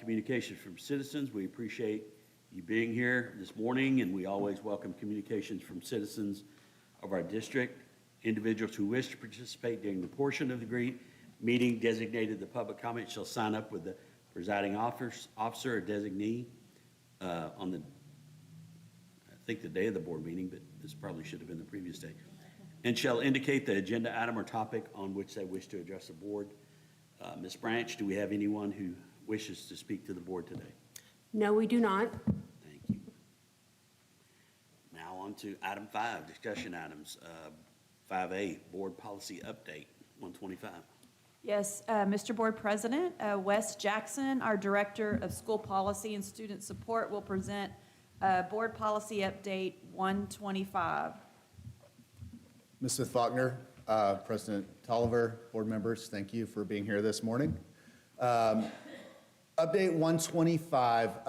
communications from citizens. We appreciate you being here this morning, and we always welcome communications from citizens of our district. Individuals who wish to participate during the portion of the meeting designated the public comment shall sign up with the presiding officer or designee on the, I think the day of the board meeting, but this probably should have been the previous day, and shall indicate the agenda item or topic on which they wish to address the board. Ms. Branch, do we have anyone who wishes to speak to the board today? No, we do not. Thank you. Now on to item 5, discussion items. 5A, board policy update, 125. Yes, Mr. Board President, Wes Jackson, our Director of School Policy and Student Support, will present Board Policy Update 125. Ms. Smith-Faulkner, President Tolliver, board members, thank you for being here this morning. Update 125,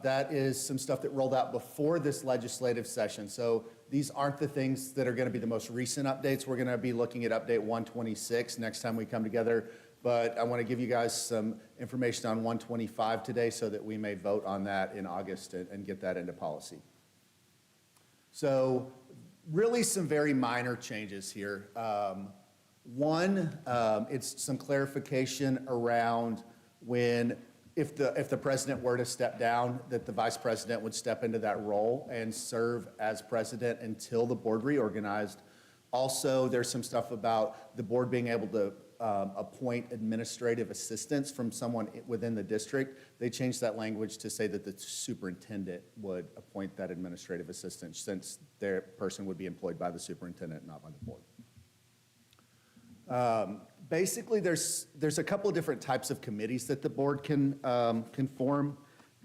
that is some stuff that rolled out before this legislative session. So these aren't the things that are going to be the most recent updates. We're going to be looking at update 126 next time we come together. But I want to give you guys some information on 125 today so that we may vote on that in August and get that into policy. So really some very minor changes here. One, it's some clarification around if the president were to step down, that the vice president would step into that role and serve as president until the board reorganized. Also, there's some stuff about the board being able to appoint administrative assistants from someone within the district. They changed that language to say that the superintendent would appoint that administrative assistant, since their person would be employed by the superintendent, not by the board. Basically, there's a couple of different types of committees that the board can form.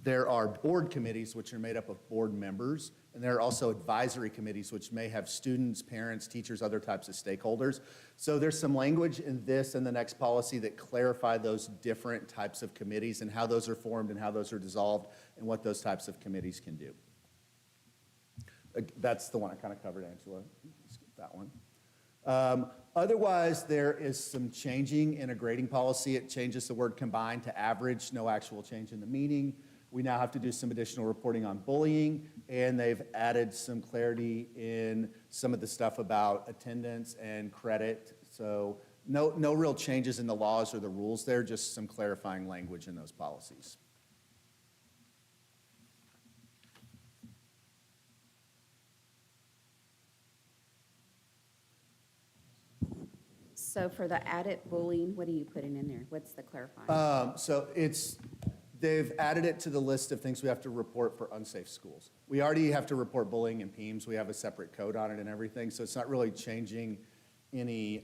There are board committees, which are made up of board members, and there are also advisory committees, which may have students, parents, teachers, other types of stakeholders. So there's some language in this and the next policy that clarify those different types of committees and how those are formed and how those are dissolved and what those types of committees can do. That's the one I kind of covered, Angela. Skip that one. Otherwise, there is some changing in a grading policy. It changes the word combined to average, no actual change in the meaning. We now have to do some additional reporting on bullying, and they've added some clarity in some of the stuff about attendance and credit. So no real changes in the laws or the rules there, just some clarifying language in those policies. So for the added bullying, what are you putting in there? What's the clarifying? So they've added it to the list of things we have to report for unsafe schools. We already have to report bullying and PEEMS. We have a separate code on it and everything. So it's not really changing anything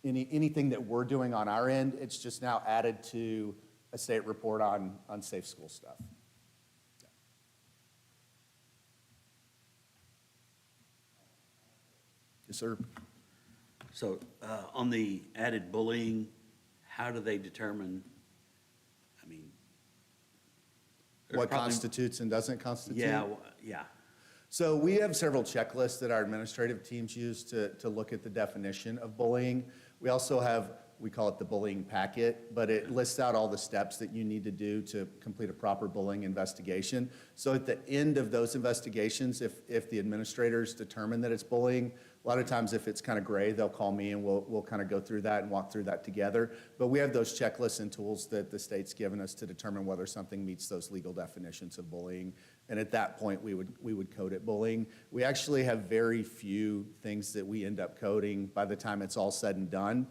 that we're doing on our end. It's just now added to a state report on unsafe school stuff. Yeah. Yes, sir. So on the added bullying, how do they determine, I mean, what constitutes and doesn't constitute? Yeah, yeah. So we have several checklists that our administrative teams use to look at the definition of bullying. We also have, we call it the bullying packet, but it lists out all the steps that you need to do to complete a proper bullying investigation. So at the end of those investigations, if the administrators determine that it's bullying, a lot of times if it's kind of gray, they'll call me and we'll kind of go through that and walk through that together. But we have those checklists and tools that the state's given us to determine whether something meets those legal definitions of bullying. And at that point, we would code it bullying. We actually have very few things that we end up coding by the time it's all said and done.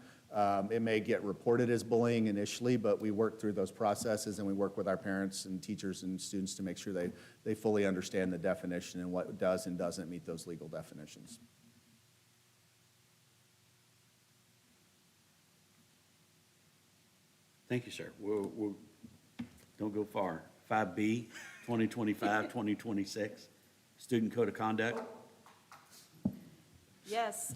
It may get reported as bullying initially, but we work through those processes and we work with our parents and teachers and students to make sure they fully understand the definition and what does and doesn't meet those legal definitions. Thank you, sir. We'll don't go far. 5B, 2025, 2026, Student Code of Conduct. Yes,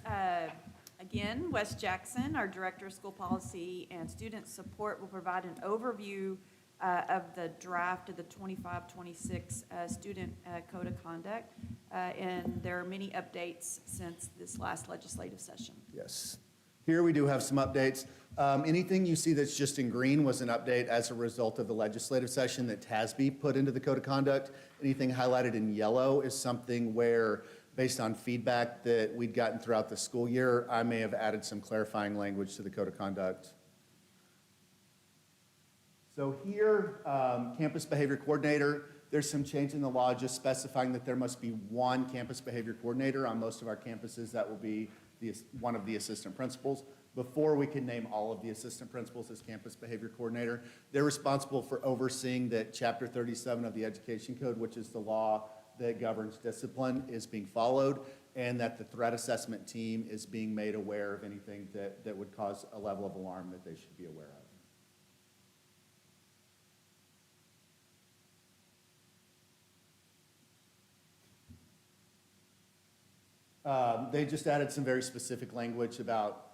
again, Wes Jackson, our Director of School Policy and Student Support, will provide an overview of the draft of the 25-26 Student Code of Conduct. And there are many updates since this last legislative session. Yes. Here we do have some updates. Anything you see that's just in green was an update as a result of the legislative session that TASB put into the Code of Conduct. Anything highlighted in yellow is something where, based on feedback that we'd gotten throughout the school year, I may have added some clarifying language to the Code of Conduct. So here, campus behavior coordinator, there's some change in the law just specifying that there must be one campus behavior coordinator on most of our campuses. That will be one of the assistant principals. Before we can name all of the assistant principals as campus behavior coordinator, they're responsible for overseeing that Chapter 37 of the Education Code, which is the law that governs discipline, is being followed, and that the threat assessment team is being made aware of anything that would cause a level of alarm that they should be aware of. They just added some very specific language about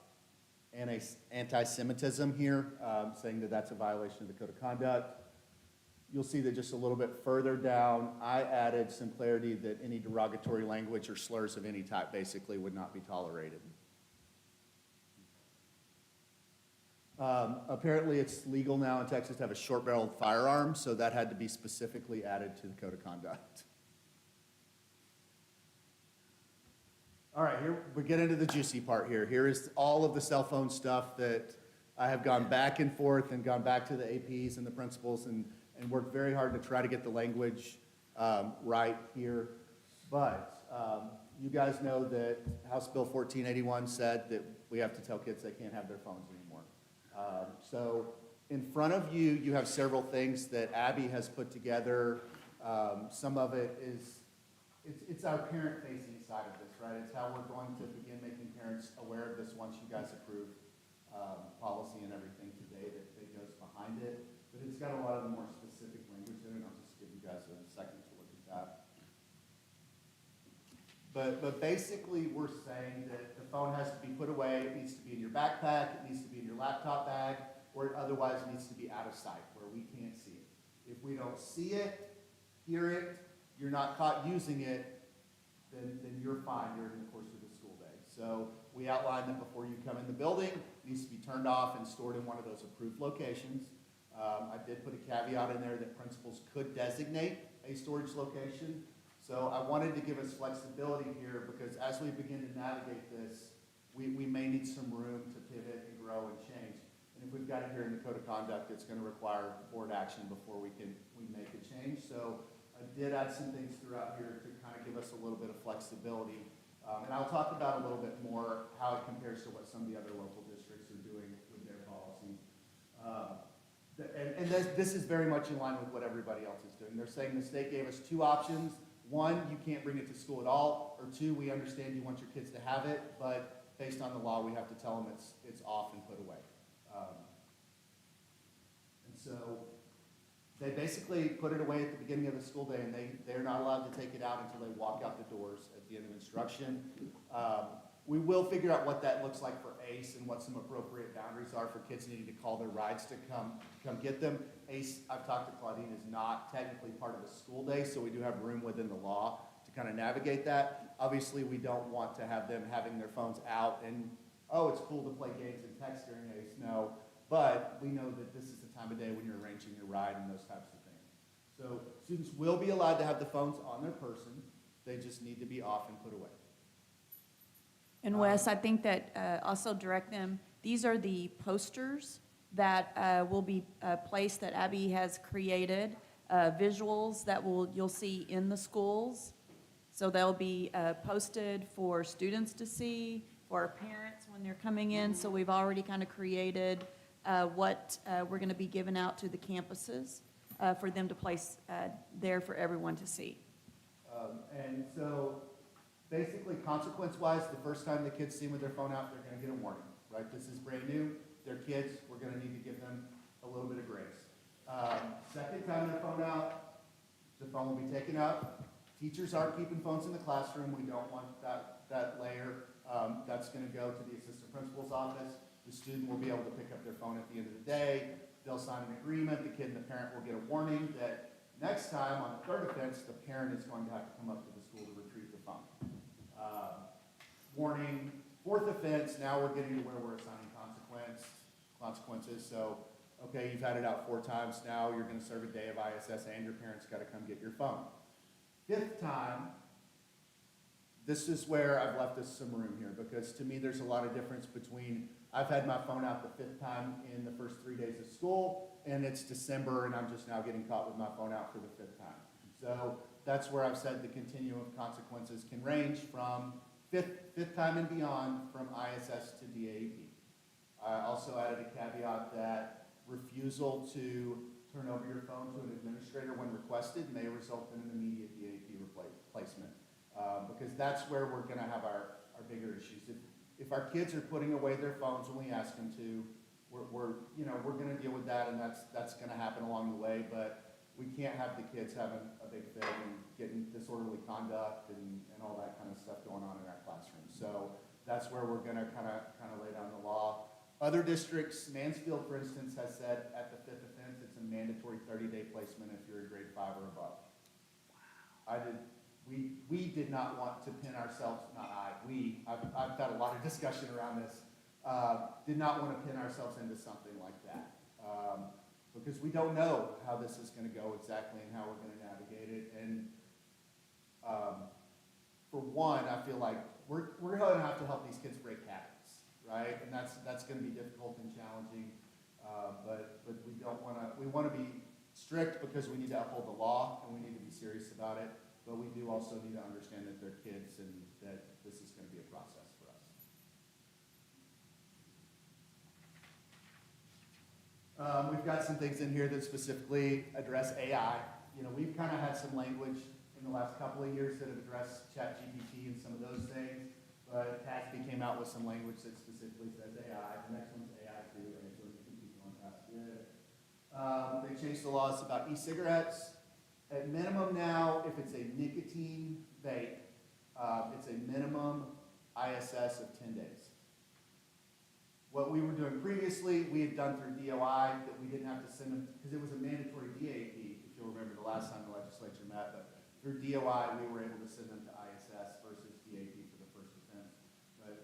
anti-Semitism here, saying that that's a violation of the Code of Conduct. You'll see that just a little bit further down, I added some clarity that any derogatory language or slurs of any type basically would not be tolerated. Apparently it's legal now in Texas to have a short-barreled firearm, so that had to be specifically added to the Code of Conduct. All right, here we get into the juicy part here. Here is all of the cell phone stuff that I have gone back and forth and gone back to the APs and the principals and worked very hard to try to get the language right here. But you guys know that House Bill 1481 said that we have to tell kids they can't have their phones anymore. So in front of you, you have several things that Abby has put together. Some of it is, it's our parent-facing side of this, right? It's how we're going to begin making parents aware of this once you guys approve policy and everything today that goes behind it. But it's got a lot of the more specific language in it. I'll just give you guys a second to look at that. But basically, we're saying that the phone has to be put away. It needs to be in your backpack. It needs to be in your laptop bag, or it otherwise needs to be out of sight where we can't see it. If we don't see it, hear it, you're not caught using it, then you're fine during the course of the school day. So we outlined that before you come in the building, it needs to be turned off and stored in one of those approved locations. I did put a caveat in there that principals could designate a storage location. So I wanted to give us flexibility here because as we begin to navigate this, we may need some room to pivot and grow and change. And if we've got it here in the Code of Conduct, it's going to require board action before we make a change. So I did add some things throughout here to kind of give us a little bit of flexibility. And I'll talk about a little bit more how it compares to what some of the other local districts are doing with their policies. And this is very much in line with what everybody else is doing. They're saying the state gave us two options. One, you can't bring it to school at all. Or two, we understand you want your kids to have it, but based on the law, we have to tell them it's off and put away. And so they basically put it away at the beginning of the school day, and they're not allowed to take it out until they walk out the doors at the end of instruction. We will figure out what that looks like for ACE and what some appropriate boundaries are for kids needing to call their rides to come get them. ACE, I've talked to Claudine, is not technically part of a school day, so we do have room within the law to kind of navigate that. Obviously, we don't want to have them having their phones out and, oh, it's cool to play games and text during ACE. No, but we know that this is the time of day when you're arranging your ride and those types of things. So students will be allowed to have the phones on their person. They just need to be off and put away. And Wes, I think that also direct them, these are the posters that will be placed that Abby has created, visuals that you'll see in the schools. So they'll be posted for students to see, for our parents when they're coming in. So we've already kind of created what we're going to be giving out to the campuses for them to place there for everyone to see. And so basically, consequence-wise, the first time the kids see them with their phone out, they're going to get a warning, right? This is brand new. They're kids. We're going to need to give them a little bit of grace. Second time their phone out, the phone will be taken up. Teachers aren't keeping phones in the classroom. We don't want that layer. That's going to go to the assistant principal's office. The student will be able to pick up their phone at the end of the day. They'll sign an agreement. The kid and the parent will get a warning that next time on the third offense, the parent is going to have to come up to the school to retrieve the phone. Warning Fourth offense, now we're getting to where we're assigning consequences. So, okay, you've had it out 4 times, now you're gonna serve a day of ISS and your parents gotta come get your phone. 5th time, this is where I've left us some room here, because to me, there's a lot of difference between, I've had my phone out the 5th time in the first 3 days of school, and it's December, and I'm just now getting caught with my phone out for the 5th time. So that's where I've said the continuum of consequences can range from fifth time and beyond, from ISS to DAEP. I also added a caveat that refusal to turn over your phone to an administrator when requested may result in an immediate DAEP replacement. Because that's where we're gonna have our bigger issues. If our kids are putting away their phones when we ask them to, we're gonna deal with that, and that's gonna happen along the way, but we can't have the kids having a big fit and getting disorderly conduct and all that kind of stuff going on in our classroom. So that's where we're gonna kind of lay down the law. Other districts, Mansfield, for instance, has said at the 5th offense, it's a mandatory 30-day placement if you're a grade 5 or above. We did not want to pin ourselves, I've had a lot of discussion around this, did not want to pin ourselves into something like that. Because we don't know how this is going to go exactly and how we're going to navigate it. And for one, I feel like we're going to have to help these kids break habits, right? And that's going to be difficult and challenging. But we don't want to. We want to be strict because we need to uphold the law and we need to be serious about it. But we do also need to understand that they're kids and that this is going to be a process for us. We've got some things in here that specifically address AI. We've kind of had some language in the last couple of years that have addressed ChatGPT and some of those things, but TASB came out with some language that specifically says AI. The next one's AI too, and so you can keep on past it. They changed the laws about e-cigarettes. At minimum now, if it's a nicotine vape, it's a minimum ISS of 10 days. What we were doing previously, we had done through DOI, that we didn't have to send them, because it was a mandatory DAP, if you'll remember the last time the legislature met, but through DOI, we were able to send them to ISS versus DAP for the first offense.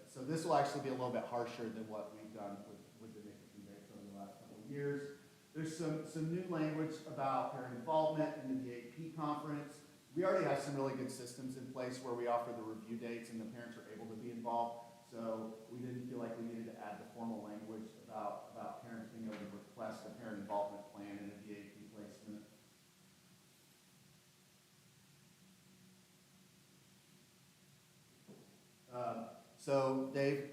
So this will actually be a little bit harsher than what we've done with the nicotine vapes over the last couple of years. There's some new language about parent involvement in the DAP conference. We already have some really good systems in place where we offer the review dates and the parents are able to be involved. So we didn't feel like we needed to add the formal language about parents being able to request a parent involvement plan in a DAP placement. So they've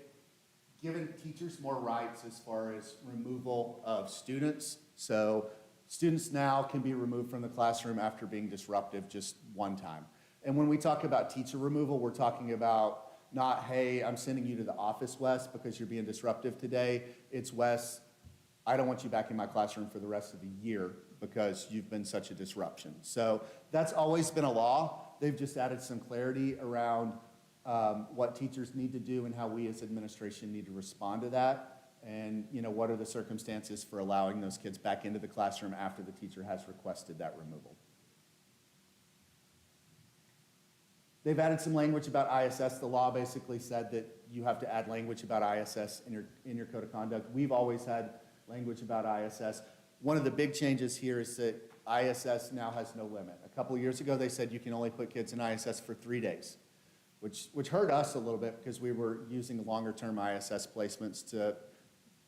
given teachers more rights as far as removal of students. So students now can be removed from the classroom after being disruptive just one time. And when we talk about teacher removal, we're talking about not, hey, I'm sending you to the office, Wes, because you're being disruptive today. It's, Wes, I don't want you back in my classroom for the rest of the year because you've been such a disruption. So that's always been a law. They've just added some clarity around what teachers need to do and how we as administration need to respond to that. And what are the circumstances for allowing those kids back into the classroom after the teacher has requested that removal. They've added some language about ISS. The law basically said that you have to add language about ISS in your code of conduct. We've always had language about ISS. One of the big changes here is that ISS now has no limit. A couple of years ago, they said you can only put kids in ISS for 3 days, which hurt us a little bit because we were using longer-term ISS placements to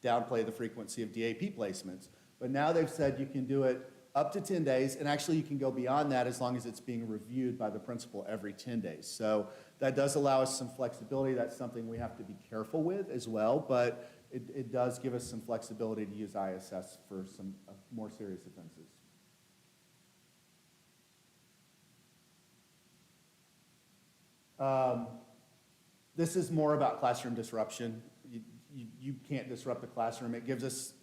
downplay the frequency of DAP placements. But now they've said you can do it up to 10 days, and actually you can go beyond that as long as it's being reviewed by the principal every 10 days. So that does allow us some flexibility. That's something we have to be careful with as well, but it does give us some flexibility to use ISS for some more serious offenses. This is more about classroom disruption. You can't disrupt the classroom. It gives us,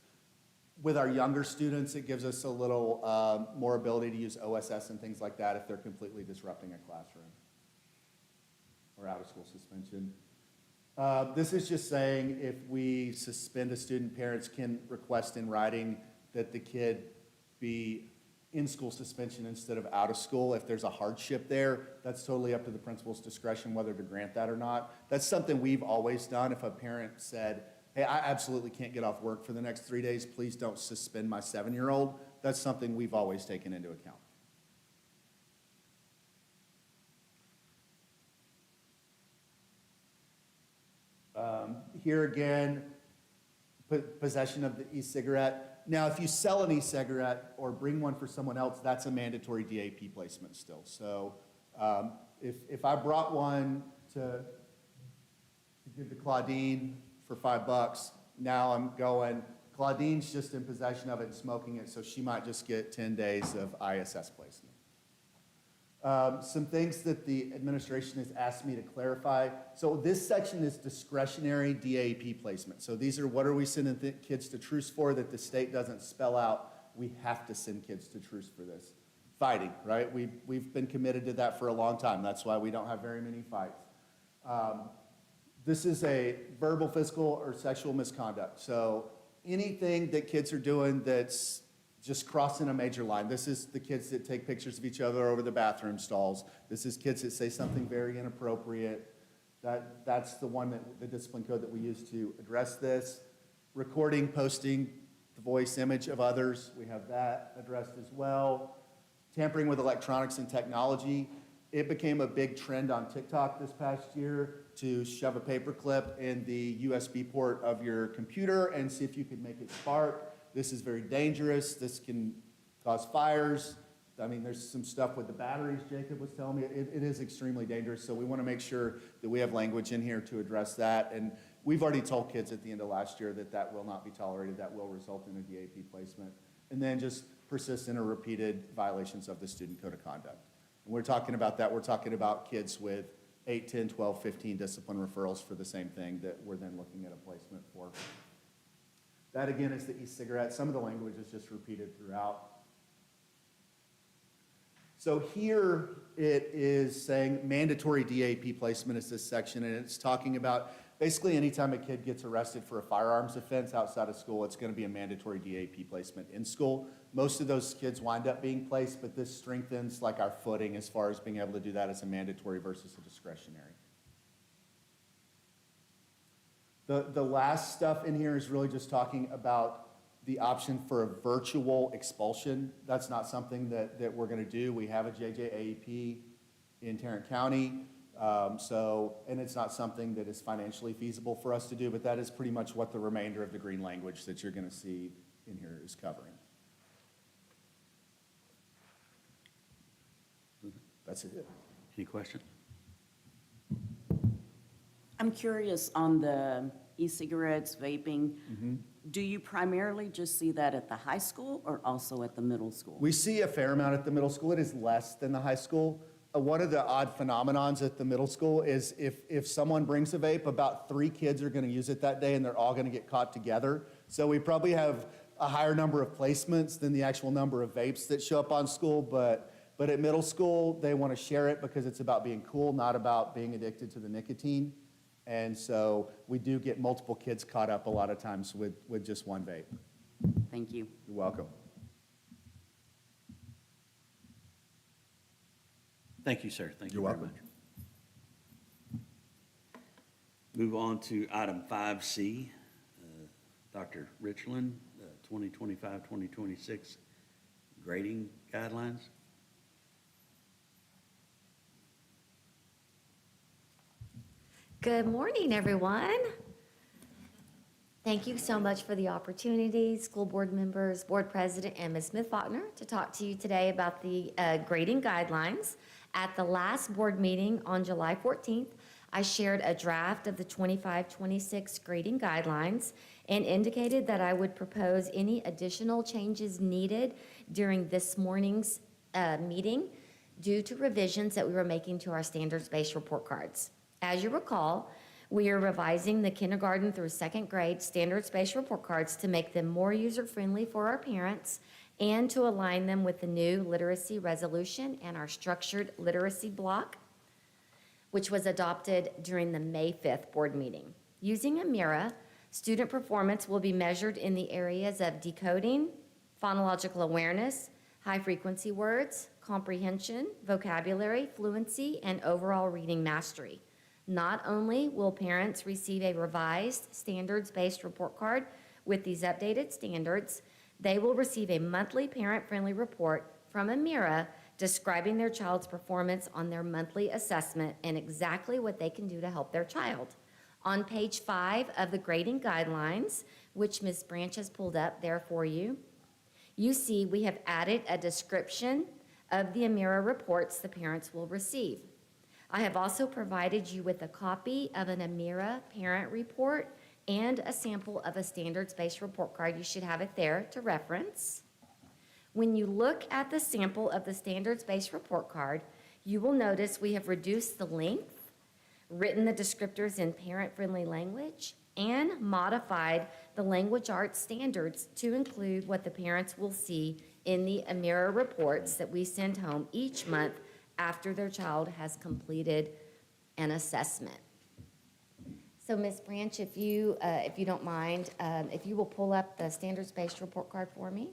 with our younger students, it gives us a little more ability to use OSS and things like that if they're completely disrupting a classroom or out-of-school suspension. This is just saying if we suspend a student, parents can request in writing that the kid be in-school suspension instead of out of school. If there's a hardship there, that's totally up to the principal's discretion whether to grant that or not. That's something we've always done. If a parent said, hey, I absolutely can't get off work for the next 3 days, please don't suspend my 7-year-old, that's something we've always taken into account. Here again, possession of the e-cigarette. Now, if you sell an e-cigarette or bring one for someone else, that's a mandatory DAP placement still. So if I brought one to give to Claudine for $5, now I'm going, Claudine's just in possession of it and smoking it, so she might just get 10 days of ISS placement. Some things that the administration has asked me to clarify. So this section is discretionary DAP placement. So these are what are we sending kids to truce for that the state doesn't spell out. We have to send kids to truce for this. Fighting, right? We've been committed to that for a long time. That's why we don't have very many fights. This is a verbal, physical, or sexual misconduct. So anything that kids are doing that's just crossing a major line. This is the kids that take pictures of each other over the bathroom stalls. This is kids that say something very inappropriate. That's the one that the discipline code that we use to address this. Recording, posting the voice image of others. We have that addressed as well. Tampering with electronics and technology. It became a big trend on TikTok this past year to shove a paperclip in the USB port of your computer and see if you could make it spark. This is very dangerous. This can cause fires. I mean, there's some stuff with the batteries, Jacob was telling me. It is extremely dangerous, so we want to make sure that we have language in here to address that. And we've already told kids at the end of last year that that will not be tolerated. That will result in a DAP placement. And then just persistent or repeated violations of the student code of conduct. And we're talking about that. We're talking about kids with 8, 10, 12, 15 discipline referrals for the same thing that we're then looking at a placement for. That again is the e-cigarette. Some of the language is just repeated throughout. So here it is saying mandatory DAP placement is this section, and it's talking about basically anytime a kid gets arrested for a firearms offense outside of school, it's going to be a mandatory DAP placement in school. Most of those kids wind up being placed, but this strengthens like our footing as far as being able to do that as a mandatory versus a discretionary. The last stuff in here is really just talking about the option for a virtual expulsion. That's not something that we're going to do. We have a JJAEP in Tarrant County, and it's not something that is financially feasible for us to do, but that is pretty much what the remainder of the green language that you're going to see in here is covering. That's it. Any questions? I'm curious on the e-cigarettes, vaping. Do you primarily just see that at the high school or also at the middle school? We see a fair amount at the middle school. It is less than the high school. One of the odd phenomenons at the middle school is if someone brings a vape, about 3 kids are going to use it that day and they're all going to get caught together. So we probably have a higher number of placements than the actual number of vapes that show up on school, but at middle school, they want to share it because it's about being cool, not about being addicted to the nicotine. And so we do get multiple kids caught up a lot of times with just one vape. Thank you. You're welcome. Thank you, sir. Thank you You're very welcome. much. Move on to item 5C. Dr. Richland, 2025-2026 grading guidelines. Good morning, everyone. Thank you so much for the opportunity, school board members, board president, and Ms. Smith-Faulkner, to talk to you today about the grading guidelines. At the last board meeting on July 14th, I shared a draft of the 25-26 grading guidelines and indicated that I would propose any additional changes needed during this morning's meeting due to revisions that we were making to our standards-based report cards. As you recall, we are revising the kindergarten through 2nd grade standards-based report cards to make them more user-friendly for our parents and to align them with the new literacy resolution and our structured literacy block, which was adopted during the May 5th board meeting. Using a MIRA, student performance will be measured in the areas of decoding, phonological awareness, high-frequency words, comprehension, vocabulary, fluency, and overall reading mastery. Not only will parents receive a revised standards-based report card with these updated standards, they will receive a monthly parent-friendly report from Amira describing their child's performance on their monthly assessment and exactly what they can do to help their child. On page 5 of the grading guidelines, which Ms. Branch has pulled up there for you, you see we have added a description of the Amira reports the parents will receive. I have also provided you with a copy of an Amira parent report and a sample of a standards-based report card. You should have it there to reference. When you look at the sample of the standards-based report card, you will notice we have reduced the length, written the descriptors in parent-friendly language, and modified the language arts standards to include what the parents will see in the Amira reports that we send home each month after their child has completed an assessment. So Ms. Branch, if you don't mind, if you will pull up the standards-based report card for me.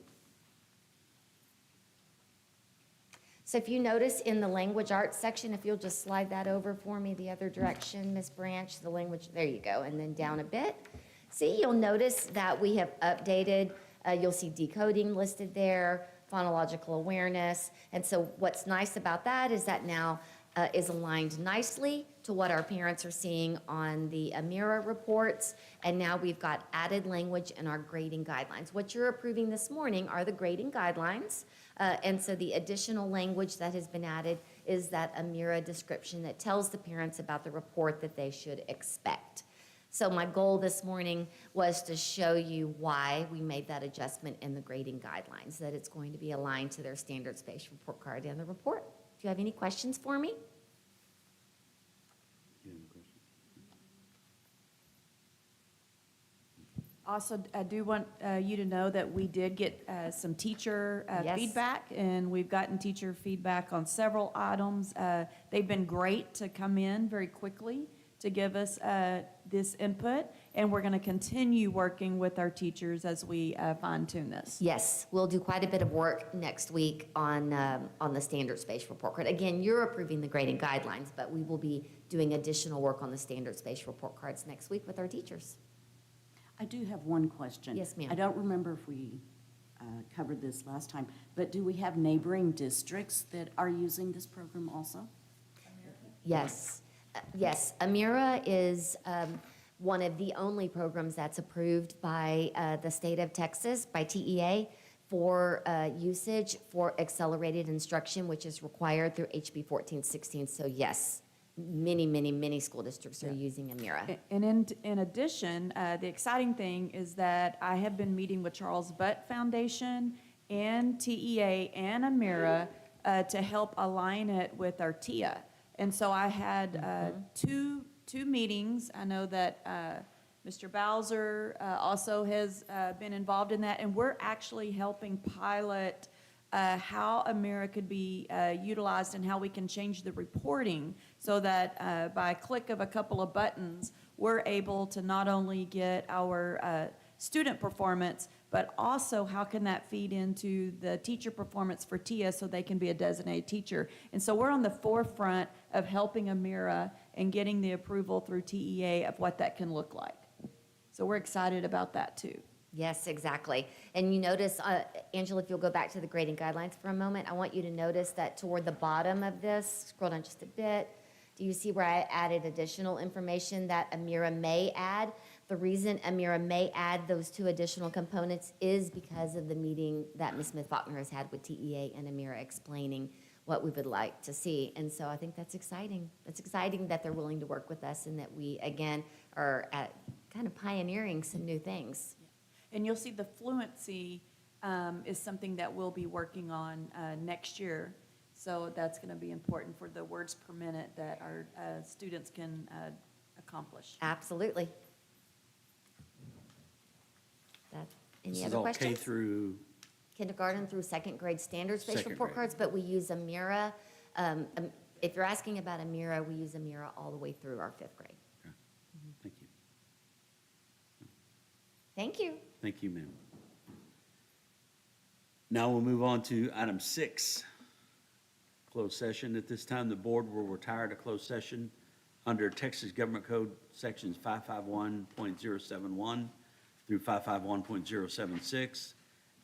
So if you notice in the language arts section, if you'll just slide that over for me the other direction, Ms. Branch, the language, there you go, and then down a bit. See, you'll notice that we have updated, you'll see decoding listed there, phonological awareness, and so what's nice about that is that now is aligned nicely to what our parents are seeing on the Amira reports, and now we've got added language in our grading guidelines. What you're approving this morning are the grading guidelines, and so the additional language that has been added is that Amira description that tells the parents about the report that they should expect. So my goal this morning was to show you why we made that adjustment in the grading guidelines, that it's going to be aligned to their standards-based report card in the report. Do you have any questions for me? You have a question? Also, I do want you to know that we did get some teacher Yes. feedback, and we've gotten teacher feedback on several items. They've been great to come in very quickly to give us this input, and we're going to continue working with our teachers as we fine tune this. Yes, we'll do quite a bit of work next week on the standards-based report card. Again, you're approving the grading guidelines, but we will be doing additional work on the standards-based report cards next week with our teachers. I do have one question. Yes, ma'am. I don't remember if we covered this last time, but do we have neighboring districts that are using this program also? Yes, yes. Amira is one of the only programs that's approved by the state of Texas, by TEA, for usage for accelerated instruction, which is required through HB 1416. So yes, many school districts are using Amira. And in addition, the exciting thing is that I have been meeting with Charles Butt Foundation and TEA and Amira to help align it with our TIA. And so I had two meetings. I know that Mr. Bowser also has been involved in that, and we're actually helping pilot how Amira could be utilized and how we can change the reporting so that by a click of a couple of buttons, we're able to not only get our student performance, but also how can that feed into the teacher performance for TIA so they can be a designated teacher. And so we're on the forefront of helping Amira and getting the approval through TEA of what that can look like. So we're excited about that too. Yes, exactly. And you notice, Angela, if you'll go back to the grading guidelines for a moment, I want you to notice that toward the bottom of this, scroll down just a bit, do you see where I added additional information that Amira may add? The reason Amira may add those two additional components is because of the meeting that Ms. Smith-Faulkner has had with TEA and Amira explaining what we would like to see. And so I think that's exciting. It's exciting that they're willing to work with us and that we, again, are at kind of pioneering some new things. And you'll see the fluency is something that we'll be working on next year. So that's going to be important for the words per minute that our students can accomplish. Absolutely. Any This is other all K questions? through, Kindergarten through second grade standards-based Second report grade. cards, but we use Amira. If you're asking about Amira, we use Amira all the way through our fifth grade. thank you. Thank you. Thank you, ma'am. Now we'll move on to item 6, closed session. At this time, the board will retire to closed session under Texas Government Code Sections 551.071 through 551.076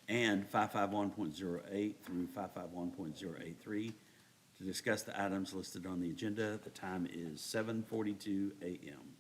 and 551.08 through 551.083 to discuss the items listed on the agenda. The time is 7:42 a.m.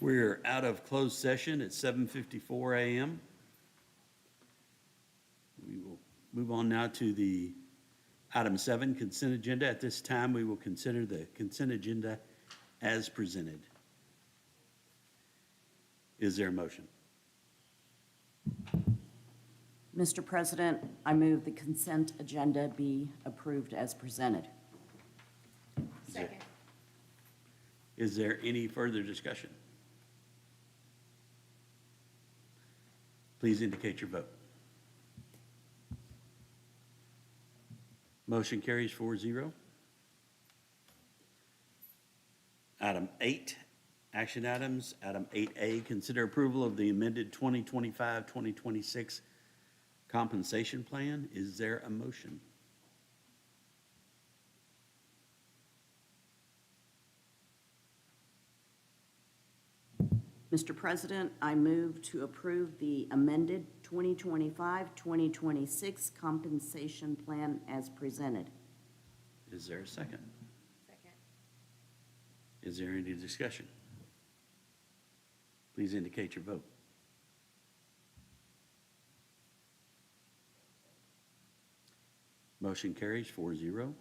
We're out of closed session at 7:54 a.m. We will move on now to the item 7, consent agenda. At this time, we will consider the consent agenda as presented. Is there a motion? Mr. President, I move the consent agenda be approved as presented. Second. Is there any further discussion? Please indicate your vote. Motion carries 4-0. Item 8, action items. Item 8A, consider approval of the amended 2025-2026 compensation plan. Is there a motion? Mr. President, I move to approve the amended 2025-2026 compensation plan as presented. Is there a second? Second. Is there any discussion? Please indicate your vote. Motion carries 4-0.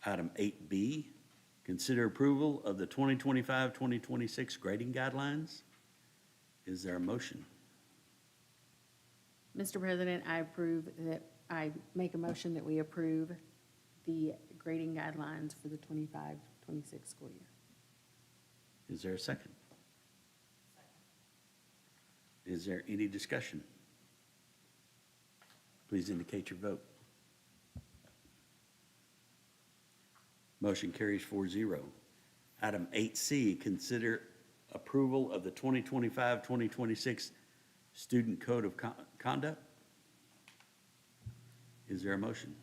Item 8B, consider approval of the 2025-2026 grading guidelines. Is there a motion? Mr. President, I make a motion that we approve the grading guidelines for the 25-26 school year. Is there a second? Is there any discussion? Please indicate your vote. Motion carries 4-0. Item 8C, consider approval of the 2025-2026 Student Code of Conduct. Is there a motion?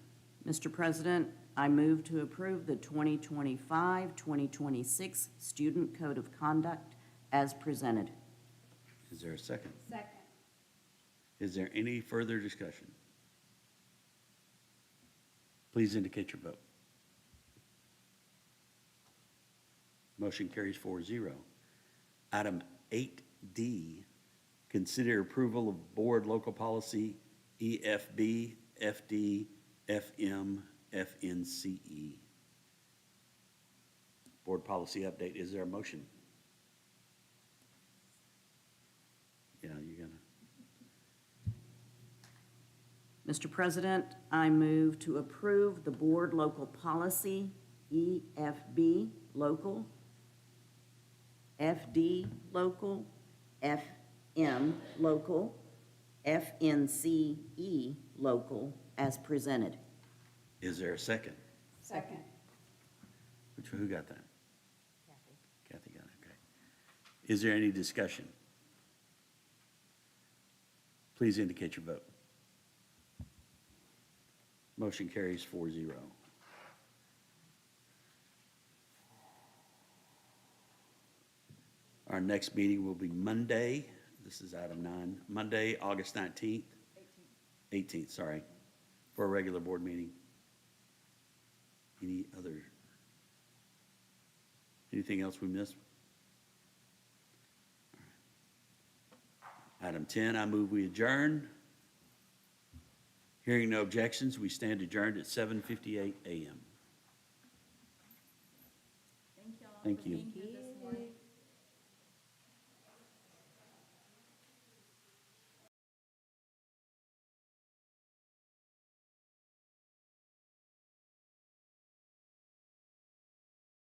Mr. President, I move to approve the 2025-2026 Student Code of Conduct as presented. Is there a second? Second. Is there any further discussion? Please indicate your vote. Motion carries 4-0. Item 8D, consider approval of board local policy EFB, FD, FM, FNCE. Board policy update. Is there a motion? Yeah, you're gonna. Mr. President, I move to approve the board local policy EFB local, FD local, FM local, FNCE local as presented. Is there a second? Second. Who got that? Kathy got it, okay. Is there any discussion? Please indicate your vote. Motion carries 4-0. Our next meeting will be Monday. This is item 9. Monday, August 19th. 18th, sorry, for a regular board meeting. Anything else we missed? Item 10, I move we adjourn. Hearing no objections, we stand adjourned at 7:58 a.m. Thank y'all Thank for you. being here this